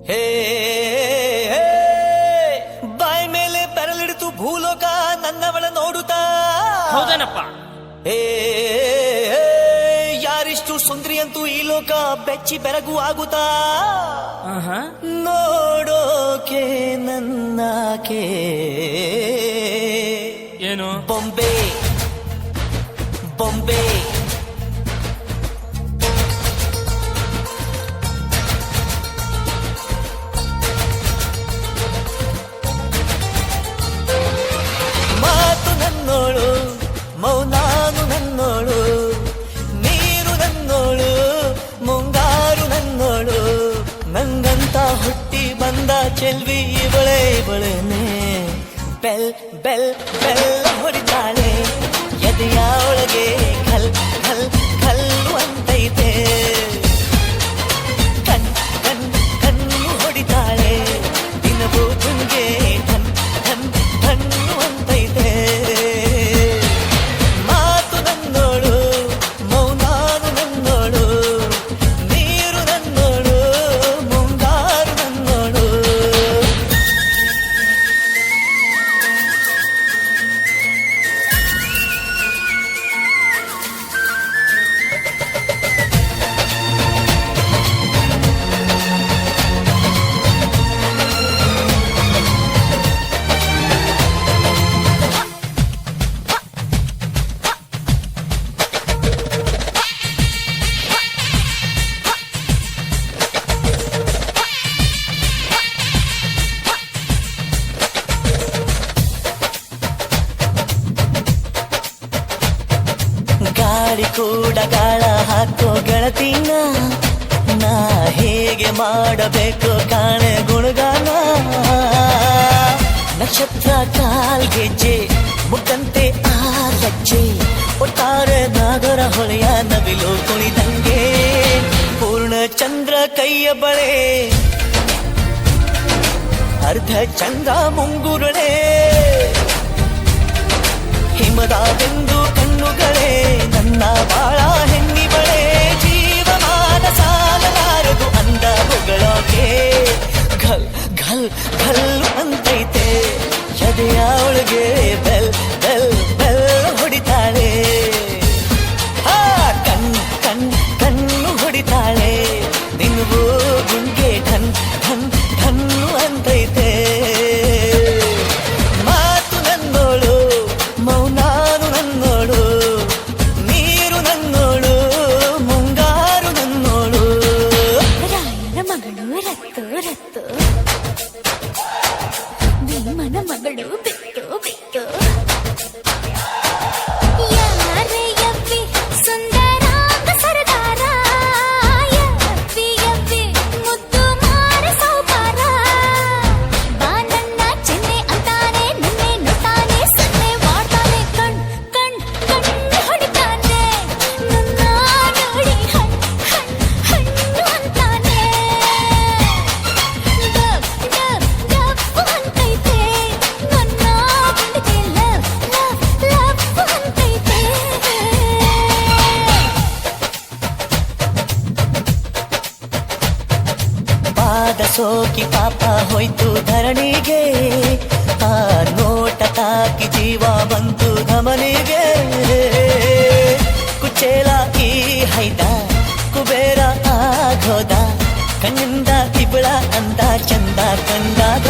ಹೇ ಬಾಯ್ ಮೇಲೆ ಬೆರಳಿಡಿತು ಭೂಲೋಕ ನನ್ನವಳ ನೋಡುತ್ತಾ. ಹೌದೇನಪ್ಪ. ಹೇ ಯಾರಿಷ್ಟು ಸುಂದರಿ ಅಂತೂ ಈ ಲೋಕ ಬೆಚ್ಚಿ ಬೆರಗು ಆಗುತ್ತಾ. ನೋಡೋಕೆ ನನ್ನಾಕೆ ಏನು ಬೊಂಬೆ ಬೊಂಬೆ ಮಾತು ನನ್ನೋಳು ಮೌನಾನು ನನ್ನೋಳು ನೀರು ನನ್ನೋಳು ಮುಂಗಾರು ನನ್ನೋಳು ನಂಗಂತ ಹುಟ್ಟಿ ಬಂದ ಚೆಲ್ವಿ ಇವಳೇನೆ ಬೆಲ್ ಬೆಲ್ ಬೆಲ್ ಹೊಡಿತಾಳೆ ಎದೆಯ ಒಳಗೆ ಖಲ್ ಖಲ್ ಖಲ್ಲು ಅಂತೈತೆ ಕಣ್ ಕಣ್ ಕಣ್ಣು ಹೊಡಿತಾಳೆ ದಿನವೂ ತುಂಗೆ ಧನ್ ಧನ್ ಧಣ್ಣು ಅಂತೈತೆ ಮಾತು ನನ್ನೋಳು ಮೌನಾನು ನನ್ನೋಳು ನೀರು ನನ್ನೋಳು ಮುಂಗಾರು ನನ್ನೋಳು. ಗಾಳಿ ಕೂಡ ಗಾಳ ಹಾಕೋ ಗೆಳತಿನ ನಾ ಹೇಗೆ ಮಾಡಬೇಕು ಕಾಣೆ ಗುಣಗಾನ. ನಕ್ಷತ್ರ ಕಾಲ್ಗೆಜ್ಜೆ ಮುಟ್ಟಂತೆ ಆ ಲಜ್ಜೆ ಒಟ್ಟಾರೆ ನಾಗರ ಹೊಳೆಯ ನವಿಲು ಕುಣಿದಂಗೆ ಪೂರ್ಣ ಚಂದ್ರ ಕೈಯ ಬಳೆ ಅರ್ಧ ಚಂದ್ರ ಮುಂಗುರುಳೆ ಹಿಮದ ಬೆಂದು ಕಣ್ಣುಗಳೇ ನನ್ನ ಬಾಳ ಹೆಣ್ಣಿ ಬಳೆ ಜೀವಮಾನ ಸಾಲಲಾರದು ಅಂದ ಹೊಗಳೋಕೆ ಘಲ್ ಘಲ್ ಘಲ್ ಅಂತೈತೆ ಎದೆಯ ಒಳಗೆ ಬೆಲ್ ಬೆಲ್ ಬೆಲ್ ಹೊಡಿತಾಳೆ. ಕಣ್ ಕಣ್ ಕಣ್ಣು ಹೊಡಿತಾಳೆ ದಿನವೂ ಗುಂಗೆ ಢನ್ ಢನ್ ಢನ್ನು ಅಂತೈತೆ. ಮಾತು ನನ್ನೋಳು ಮೌನಾನು ನನ್ನೋಳು ನೀರು ನನ್ನೋಳು ಮುಂಗಾರು ನನ್ನೋಳು. ರಾಯನ ಮಗಳು ರತ್ತು ರತ್ತು ಭೀಮನ ಮಗಳು ಬಿಟ್ಟು ಬಿಟ್ಟು ಯಾರೇ ಯವ್ವಿ ಸುಂದರಾಂಗ ಸರದಾರ ಯವ್ವಿ ಯವ್ವಿ ಮುದ್ದು ಮಾರ ಸೌಕಾರ ಬಾನಣ್ಣ ಚೆನ್ನೆ ಅಂತಾನೆ ನಿನ್ನೆ ನೋಡ್ತಾನೆ ಸನ್ನೆ ಮಾಡ್ತಾನೆ ಕಣ್ ಕಣ್ ಕಣ್ಣು ಹೊಡಿತಾನೆ ನನ್ನ ನೋಡಿ ಹಣ್ ಹಣ್ ಹಣ್ಣು ಅಂತಾನೆ ಡಬ್ ಡಬ್ ಡಬ್ ಅಂತೈತೆ ನನ್ನ ಗುಂಡಿಗೆ ಲವ್ ಲವ್ ಲವ್ ಅಂತೈತೆ. ಪಾದ ಸೋಕಿ ಪಾಪ ಹೋಯ್ತು ಧರಣಿಗೆ ಆ ನೋಟ ತಾಕಿ ಜೀವ ಬಂತು ಧಮನಿಗೆ. ಕುಚೇಲ ಈ ಹೈದ ಕುಬೇರ ಆಗೋದ ಕಣ್ಣಿಂದ ಇಬಳ ಅಂದ ಚಂದ ಕಂಡಾಗ